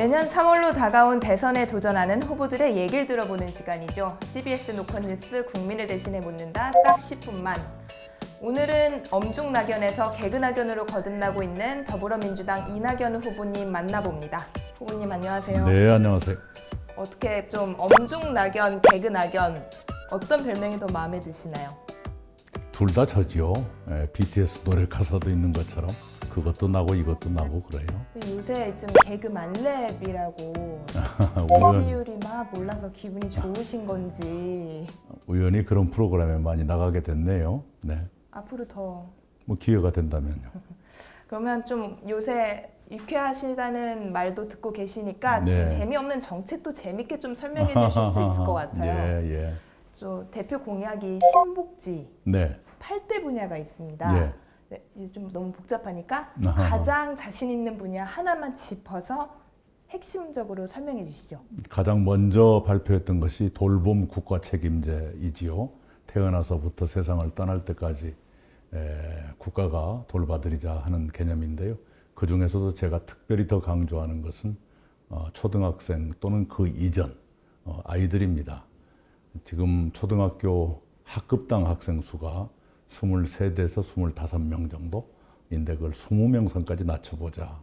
내년 3월로 다가온 대선에 도전하는 후보들의 얘기를 들어보는 시간이죠. CBS 노컷뉴스 국민을 대신해 묻는다 딱 10분만. 오늘은 엄중낙연에서 개그낙연으로 거듭나고 있는 더불어민주당 이낙연 후보님 만나봅니다. 후보님 안녕하세요. 네, 안녕하세요. 어떻게 좀 엄중낙연, 개그낙연 어떤 별명이 더 마음에 드시나요? 둘 다 저지요. BTS 노래 가사도 있는 것처럼 그것도 나고 이것도 나고 그래요. 요새 좀 개그 만렙이라고 우연, 지지율이 막 올라서 기분이 좋으신 건지 우연히 그런 프로그램에 많이 나가게 됐네요. 네, 앞으로 더 뭐 기회가 된다면요. 그러면 좀 요새 유쾌하시다는 말도 듣고 계시니까 네. 좀 재미없는 정책도 재밌게 좀 설명해 주실 수 있을 것 같아요. 예, 예. 저 대표 공약이 신복지 네, 8대 분야가 있습니다. 예. 네, 이제 좀 너무 복잡하니까 아하. 가장 자신 있는 분야 하나만 짚어서 핵심적으로 설명해 주시죠. 가장 먼저 발표했던 것이 돌봄 국가 책임제이지요. 태어나서부터 세상을 떠날 때까지 국가가 돌봐드리자 하는 개념인데요. 그 중에서도 제가 특별히 더 강조하는 것은 초등학생 또는 그 이전 아이들입니다. 지금 초등학교 학급당 학생 수가 23대에서 25명 정도인데 그걸 20명 선까지 낮춰보자.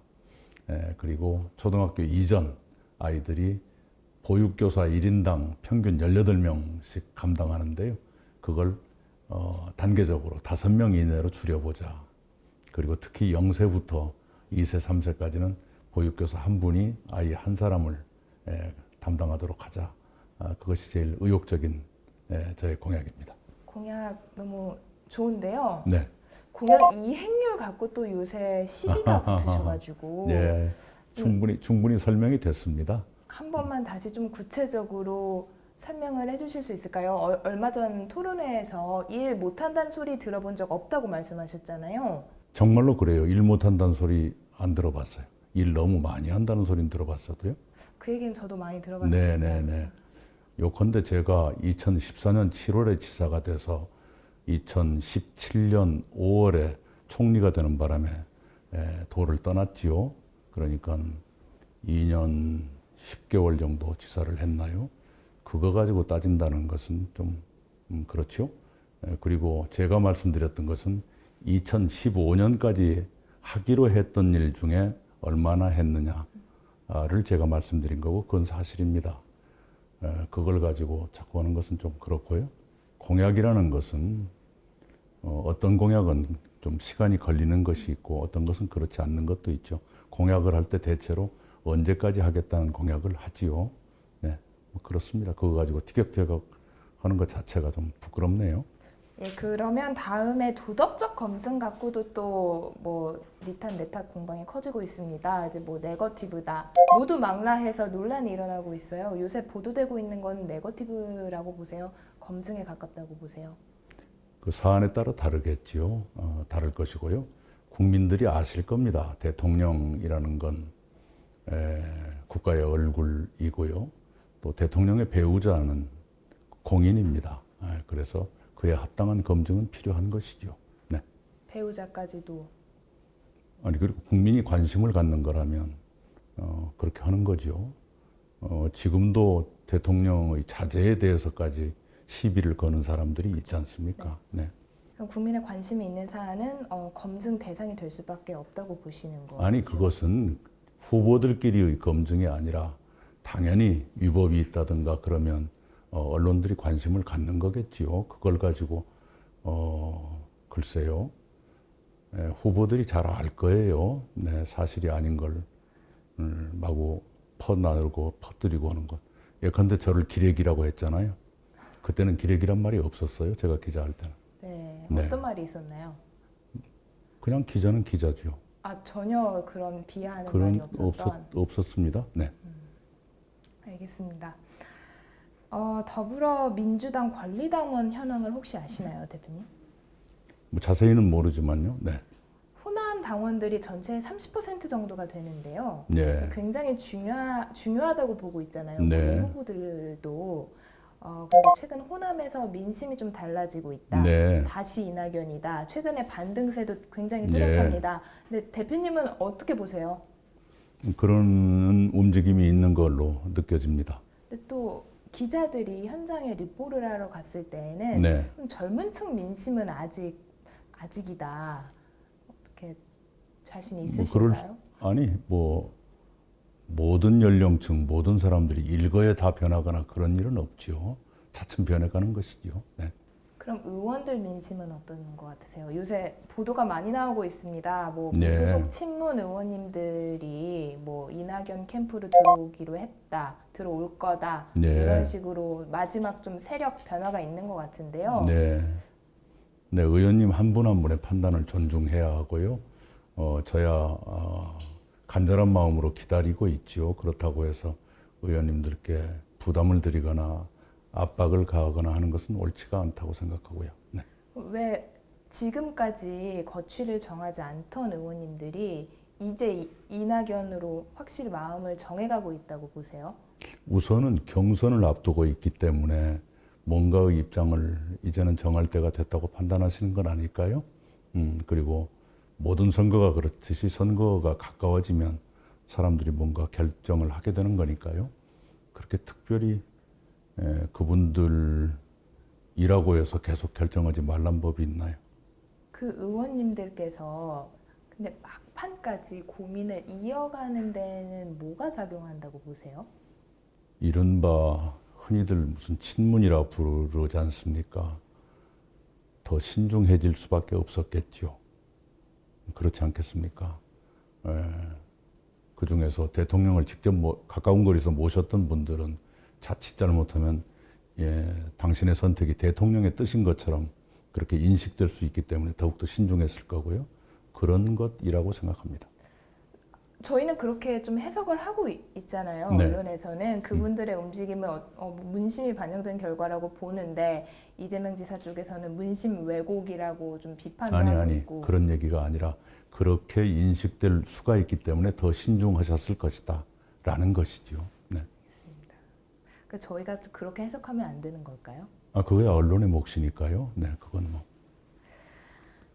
그리고 초등학교 이전 아이들이 보육교사 1인당 평균 18명씩 감당하는데요. 그걸 단계적으로 5명 이내로 줄여보자. 그리고 특히 0세부터 2세, 3세까지는 보육교사 한 분이 아이 한 사람을 담당하도록 하자. 그것이 제일 의욕적인 저의 공약입니다. 공약 너무 좋은데요. 네. 공약 이행률 갖고 또 요새 시비가 붙으셔가지고 네, 충분히 설명이 됐습니다. 한 번만 다시 좀 구체적으로 설명을 해주실 수 있을까요? 얼마 전 토론회에서 일 못한다는 소리 들어본 적 없다고 말씀하셨잖아요. 정말로 그래요. 일 못한다는 소리 안 들어봤어요. 일 너무 많이 한다는 소리는 들어봤어도요. 그 얘기는 저도 많이 들어봤습니다. 네네네. 요컨대 제가 2014년 7월에 지사가 돼서 2017년 5월에 총리가 되는 바람에 도를 떠났지요. 그러니까 2년 10개월 정도 지사를 했나요? 그거 가지고 따진다는 것은 좀 그렇죠. 그리고 제가 말씀드렸던 것은 2015년까지 하기로 했던 일 중에 얼마나 했느냐를 제가 말씀드린 거고 그건 사실입니다. 그걸 가지고 자꾸 하는 것은 좀 그렇고요. 공약이라는 것은 어떤 공약은 좀 시간이 걸리는 것이 있고 어떤 것은 그렇지 않는 것도 있죠. 공약을 할 때 대체로 언제까지 하겠다는 공약을 하지요. 네, 뭐 그렇습니다. 그거 가지고 티격태격 하는 것 자체가 좀 부끄럽네요. 예, 그러면 다음에 도덕적 검증 갖고도 또 뭐 니탓 내탓 공방이 커지고 있습니다. 이제 뭐 네거티브다. 모두 망라해서 논란이 일어나고 있어요. 요새 보도되고 있는 건 네거티브라고 보세요? 검증에 가깝다고 보세요? 그 사안에 따라 다르겠지요. 다를 것이고요. 국민들이 아실 겁니다. 대통령이라는 건 국가의 얼굴이고요. 또 대통령의 배우자는 공인입니다. 그래서 그에 합당한 검증은 필요한 것이죠. 네. 배우자까지도. 아니 그리고 국민이 관심을 갖는 거라면 그렇게 하는 거죠. 지금도 대통령의 자제에 대해서까지 시비를 거는 사람들이 있지 않습니까? 네. 그럼 국민의 관심이 있는 사안은 검증 대상이 될 수밖에 없다고 보시는 거예요? 아니 그것은 후보들끼리의 검증이 아니라 당연히 위법이 있다든가 그러면 언론들이 관심을 갖는 거겠지요. 그걸 가지고 글쎄요. 후보들이 잘 알 거예요. 네, 사실이 아닌 걸 마구 퍼나르고 퍼뜨리고 하는 것. 예컨대 저를 기레기라고 했잖아요. 그때는 기레기란 말이 없었어요. 제가 기자할 때는. 네. 네. 어떤 말이 있었나요? 그냥 기자는 기자죠. 아, 전혀 그런 비하하는 그런 말이 없었던. 없었습니다. 네. 알겠습니다. 더불어민주당 권리당원 현황을 혹시 아시나요, 대표님? 뭐 자세히는 모르지만요. 네. 호남 당원들이 전체의 30% 정도가 되는데요. 네. 굉장히 중요하다고 보고 있잖아요. 네. 모든 후보들도. 근데 최근 호남에서 민심이 좀 달라지고 있다. 네. 다시 이낙연이다. 최근에 반등세도 굉장히 뚜렷합니다. 근데 대표님은 어떻게 보세요? 그런 움직임이 있는 걸로 느껴집니다. 근데 또 기자들이 현장에 리포를 하러 갔을 때에는 네. 좀 젊은 층 민심은 아직이다. 어떻게 자신 있으신가요? 모든 연령층, 모든 사람들이 일거에 다 변하거나 그런 일은 없지요. 차츰 변해가는 것이죠. 네. 그럼 의원들 민심은 어떤 것 같으세요? 요새 보도가 많이 나오고 있습니다. 뭐 네. 무소속 친문 의원님들이 뭐 이낙연 캠프로 들어오기로 했다, 들어올 거다 네. 이런 식으로 마지막 좀 세력 변화가 있는 것 같은데요. 네. 네, 의원님 한 분 한 분의 판단을 존중해야 하고요. 저야 간절한 마음으로 기다리고 있지요. 그렇다고 해서 의원님들께 부담을 드리거나 압박을 가하거나 하는 것은 옳지가 않다고 생각하고요. 네. 왜 지금까지 거취를 정하지 않던 의원님들이 이제 이낙연으로 확실히 마음을 정해가고 있다고 보세요? 우선은 경선을 앞두고 있기 때문에 뭔가의 입장을 이제는 정할 때가 됐다고 판단하시는 건 아닐까요? 그리고 모든 선거가 그렇듯이 선거가 가까워지면 사람들이 뭔가 결정을 하게 되는 거니까요. 그렇게 특별히 그분들이라고 해서 계속 결정하지 말란 법이 있나요? 그 의원님들께서 근데 막판까지 고민을 이어가는 데는 뭐가 작용한다고 보세요? 이른바 흔히들 무슨 친문이라 부르지 않습니까? 더 신중해질 수밖에 없었겠죠. 그렇지 않겠습니까? 그 중에서 대통령을 직접 가까운 거리에서 모셨던 분들은 자칫 잘못하면 당신의 선택이 대통령의 뜻인 것처럼 그렇게 인식될 수 있기 때문에 더욱더 신중했을 거고요. 그런 것이라고 생각합니다. 저희는 그렇게 좀 해석을 하고 있잖아요. 네. 언론에서는 그분들의 움직임을 문심이 반영된 결과라고 보는데 이재명 지사 쪽에서는 문심 왜곡이라고 좀 비판도 하고 있고. 그런 얘기가 아니라 그렇게 인식될 수가 있기 때문에 더 신중하셨을 것이다 라는 것이죠. 네. 알겠습니다. 그러니까 저희가 그렇게 해석하면 안 되는 걸까요? 그거야 언론의 몫이니까요. 네, 그건 뭐.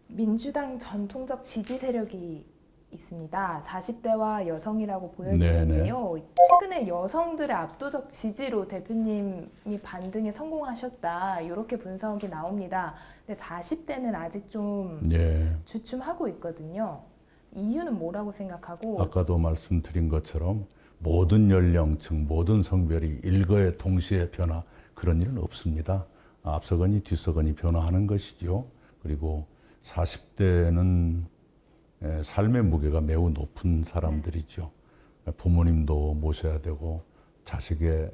민주당 전통적 지지 세력이 있습니다. 40대와 여성이라고 보여지는데요. 최근에 여성들의 압도적 지지로 대표님이 반등에 성공하셨다. 이렇게 분석이 나옵니다. 근데 40대는 아직 좀 주춤하고 있거든요. 이유는 뭐라고 생각하고? 아까도 말씀드린 것처럼 모든 연령층, 모든 성별이 일거에 동시에 변화 그런 일은 없습니다. 앞서거니 뒤서거니 변화하는 것이죠. 그리고 40대는 삶의 무게가 매우 높은 사람들이죠. 부모님도 모셔야 되고 자식에게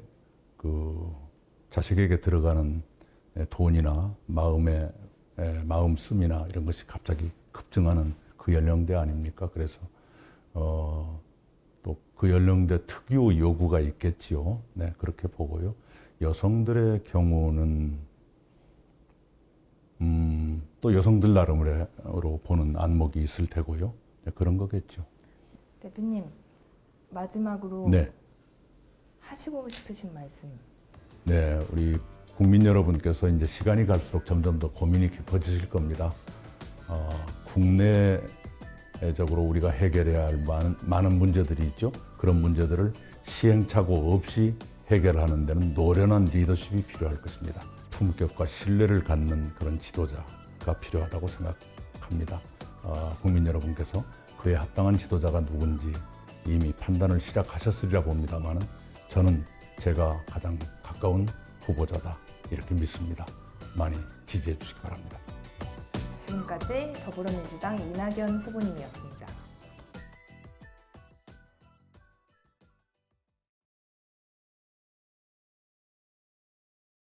들어가는 돈이나 마음 씀이나 이런 것이 갑자기 급증하는 그 연령대 아닙니까? 그래서 또 그 연령대 특유의 요구가 있겠지요. 네, 그렇게 보고요. 여성들의 경우는 또 여성들 나름으로 보는 안목이 있을 테고요. 네, 그런 거겠죠. 대표님, 마지막으로 네. 하시고 싶으신 말씀. 네, 우리 국민 여러분께서 이제 시간이 갈수록 점점 더 고민이 깊어지실 겁니다. 국내적으로 우리가 해결해야 할 많은 문제들이 있죠. 그런 문제들을 시행착오 없이 해결하는 데는 노련한 리더십이 필요할 것입니다. 품격과 신뢰를 갖는 그런 지도자가 필요하다고 생각합니다. 국민 여러분께서 그에 합당한 지도자가 누군지 이미 판단을 시작하셨으리라 봅니다만 저는 제가 가장 가까운 후보자다 이렇게 믿습니다. 많이 지지해 주시기 바랍니다. 지금까지 더불어민주당 이낙연 후보님이었습니다.